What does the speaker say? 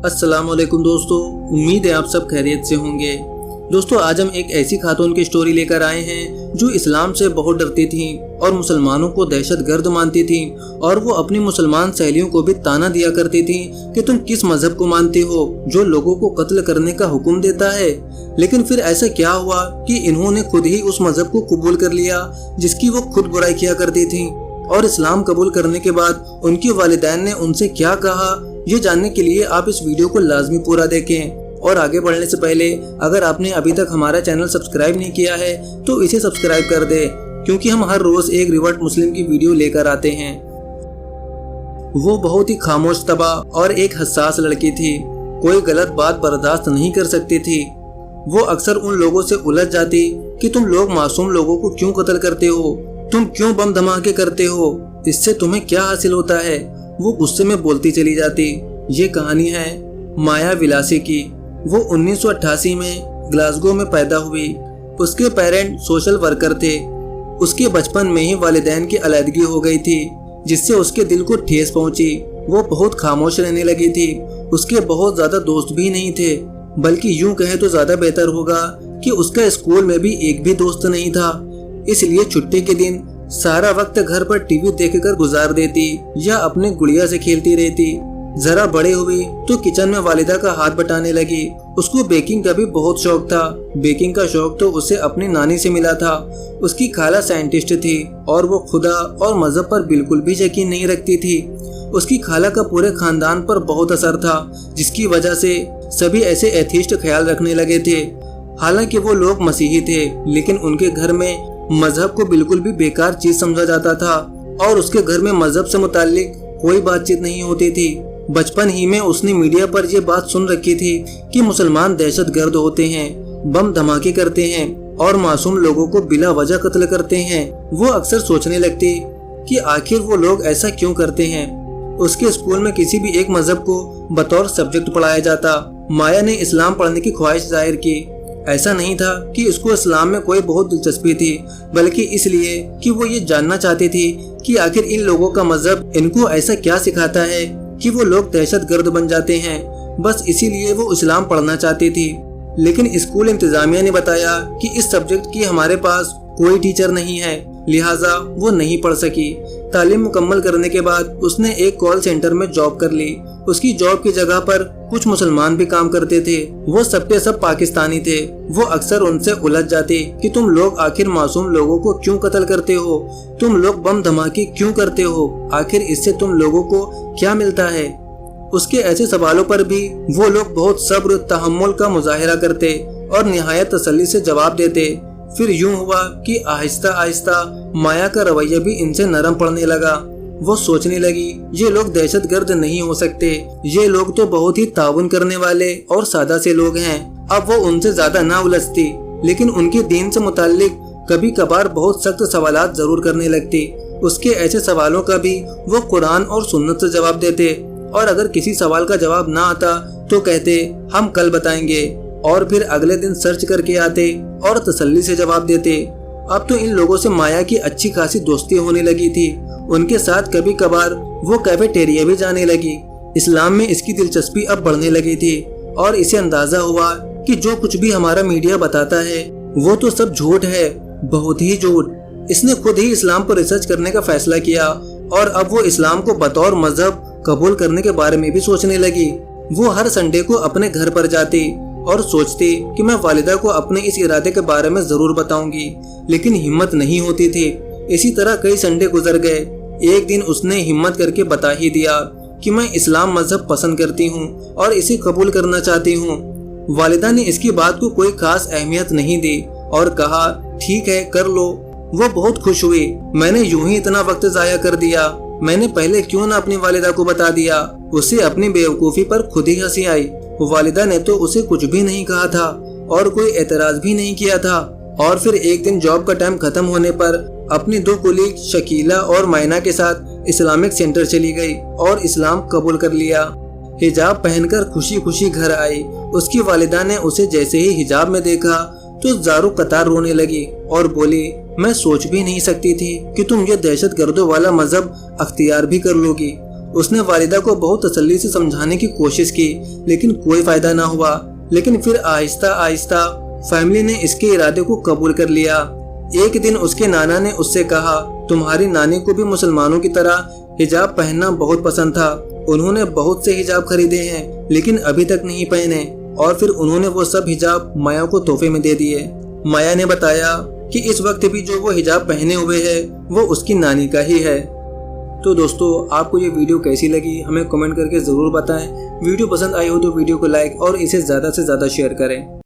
अस्सलाम वालेकुम दोस्तों, उम्मीद है आप सब खैरियत से होंगे। दोस्तों, आज हम एक ऐसी खातून की स्टोरी लेकर आए हैं जो इस्लाम से बहुत डरती थीं और मुसलमानों को दहशतगर्द मानती थीं, और वो अपनी मुसलमान सहेलियों को भी ताना दिया करती थीं कि तुम किस मजहब को मानती हो जो लोगों को कत्ल करने का हुक्म देता है। लेकिन फिर ऐसा क्या हुआ कि इन्होंने खुद ही उस मजहब को कबूल कर लिया जिसकी वो खुद बुराई किया करती थीं। और इस्लाम कबूल करने के बाद उनके वालिदैन ने उनसे क्या कहा, ये जानने के लिए आप इस वीडियो को लाजमी पूरा देखें। और आगे बढ़ने से पहले अगर आपने अभी तक हमारा चैनल सब्सक्राइब नहीं किया है तो इसे सब्सक्राइब कर दे, क्योंकि हम हर रोज एक रिवर्ट मुस्लिम की वीडियो लेकर आते हैं। वो बहुत ही खामोश तबाह और एक हसास लड़की थी। कोई गलत बात बर्दाश्त नहीं कर सकती थी। वो अक्सर उन लोगों से उलझ जाती कि तुम लोग मासूम लोगों को क्यों कत्ल करते हो, तुम क्यों बम धमाके करते हो, इससे तुम्हें क्या हासिल होता है। वो गुस्से में बोलती चली जाती। ये कहानी है माया विलासी की। वो 1988 में ग्लासगो में पैदा हुई। उसके पेरेंट सोशल वर्कर थे। उसके बचपन में ही वालिदैन की अलैदगी हो गई थी, जिससे उसके दिल को ठेस पहुंची। वो बहुत खामोश रहने लगी थी। उसके बहुत ज्यादा दोस्त भी नहीं थे, बल्कि यूं कहे तो ज्यादा बेहतर होगा कि उसका स्कूल में भी एक भी दोस्त नहीं था। इसलिए छुट्टी के दिन सारा वक्त घर पर टीवी देखकर गुजार देती या अपने गुड़िया से खेलती रहती। जरा बड़े हुई तो किचन में वालिदा का हाथ बटाने लगी। उसको बेकिंग का भी बहुत शौक था। बेकिंग का शौक तो उसे अपनी नानी से मिला था। उसकी खाला साइंटिस्ट थी और वो खुदा और मजहब पर बिल्कुल भी यकीन नहीं रखती थी। उसकी खाला का पूरे खानदान पर बहुत असर था, जिसकी वजह से सभी ऐसे एथिस्ट ख्याल रखने लगे थे। हालांकि वो लोग मसीही थे, लेकिन उनके घर में मजहब को बिल्कुल भी बेकार चीज समझा जाता था और उसके घर में मजहब से मुताल्लिक कोई बातचीत नहीं होती थी। बचपन ही में उसने मीडिया पर यह बात सुन रखी थी कि मुसलमान दहशतगर्द होते हैं, बम धमाके करते हैं और मासूम लोगों को बिला वजह कत्ल करते हैं। वो अक्सर सोचने लगती कि आखिर वो लोग ऐसा क्यों करते हैं। उसके स्कूल में किसी भी एक मजहब को बतौर सब्जेक्ट पढ़ाया जाता। माया ने इस्लाम पढ़ने की ख्वाहिश जाहिर की। ऐसा नहीं था कि उसको इस्लाम में कोई बहुत दिलचस्पी थी, बल्कि इसलिए कि वो ये जानना चाहती थी कि आखिर इन लोगों का मजहब इनको ऐसा क्या सिखाता है कि वो लोग दहशतगर्द बन जाते हैं। बस इसीलिए वो इस्लाम पढ़ना चाहती थी। लेकिन स्कूल इंतजामिया ने बताया कि इस सब्जेक्ट की हमारे पास कोई टीचर नहीं है, लिहाजा वो नहीं पढ़ सकी। तालीम मुकम्मल करने के बाद उसने एक कॉल सेंटर में जॉब कर ली। उसकी जॉब की जगह पर कुछ मुसलमान भी काम करते थे। वो सबके सब पाकिस्तानी थे। वो अक्सर उनसे उलझ जाती कि तुम लोग आखिर मासूम लोगों को क्यों कत्ल करते हो, तुम लोग बम धमाके क्यों करते हो, आखिर इससे तुम लोगों को क्या मिलता है। उसके ऐसे सवालों पर भी वो लोग बहुत सब्र तहम्मुल का मुजाहिरा करते और निहायत तसल्ली से जवाब देते। फिर यूं हुआ कि आहिस्ता आहिस्ता माया का रवैया भी इनसे नरम पड़ने लगा। वो सोचने लगी, ये लोग दहशतगर्द नहीं हो सकते, ये लोग तो बहुत ही ताउन करने वाले और सादा से लोग हैं। अब वो उनसे ज्यादा ना उलझती, लेकिन उनके दीन से मुताल्लिक कभी कभार बहुत सख्त सवालात जरूर करने लगती। उसके ऐसे सवालों का भी वो कुरान और सुन्नत से जवाब देते, और अगर किसी सवाल का जवाब ना आता तो कहते हम कल बताएंगे, और फिर अगले दिन सर्च करके आते और तसल्ली से जवाब देते। अब तो इन लोगों से माया की अच्छी खासी दोस्ती होने लगी थी। उनके साथ कभी कभार वो कैफेटेरिया भी जाने लगी। इस्लाम में इसकी दिलचस्पी अब बढ़ने लगी थी और इसे अंदाजा हुआ कि जो कुछ भी हमारा मीडिया बताता है वो तो सब झूठ है, बहुत ही झूठ। इसने खुद ही इस्लाम पर रिसर्च करने का फैसला किया और अब वो इस्लाम को बतौर मजहब कबूल करने के बारे में भी सोचने लगी। वो हर संडे को अपने घर पर जाती और सोचती कि मैं वालिदा को अपने इस इरादे के बारे में जरूर बताऊंगी, लेकिन हिम्मत नहीं होती थी। इसी तरह कई संडे गुजर गए। एक दिन उसने हिम्मत करके बता ही दिया कि मैं इस्लाम मजहब पसंद करती हूँ और इसे कबूल करना चाहती हूँ। वालिदा ने इसकी बात को कोई खास अहमियत नहीं दी और कहा ठीक है कर लो। वो बहुत खुश हुई। मैंने यूं ही इतना वक्त जाया कर दिया, मैंने पहले क्यों ना अपनी वालिदा को बता दिया। उसे अपनी बेवकूफ़ी पर खुद ही हंसी आई। वालिदा ने तो उसे कुछ भी नहीं कहा था और कोई एतराज भी नहीं किया था। और फिर एक दिन जॉब का टाइम खत्म होने पर अपनी दो कोलीग शकीला और मायना के साथ इस्लामिक सेंटर चली गई और इस्लाम कबूल कर लिया। हिजाब पहनकर खुशी खुशी घर आई। उसकी वालिदा ने उसे जैसे ही हिजाब में देखा तो जारो कतार रोने लगी और बोली, मैं सोच भी नहीं सकती थी कि तुम ये दहशतगर्दों वाला मजहब अख्तियार भी कर लोगी। उसने वालिदा को बहुत तसल्ली से समझाने की कोशिश की, लेकिन कोई फायदा ना हुआ। लेकिन फिर आहिस्ता आहिस्ता फैमिली ने इसके इरादे को कबूल कर लिया। एक दिन उसके नाना ने उससे कहा, तुम्हारी नानी को भी मुसलमानों की तरह हिजाब पहनना बहुत पसंद था। उन्होंने बहुत से हिजाब खरीदे हैं, लेकिन अभी तक नहीं पहने। और फिर उन्होंने वो सब हिजाब माया को तोहफे में दे दिए। माया ने बताया कि इस वक्त भी जो वो हिजाब पहने हुए है वो उसकी नानी का ही है। तो दोस्तों, आपको ये वीडियो कैसी लगी हमें कमेंट करके ज़रूर बताएं। वीडियो पसंद आई हो तो वीडियो को लाइक और इसे ज़्यादा से ज़्यादा शेयर करें।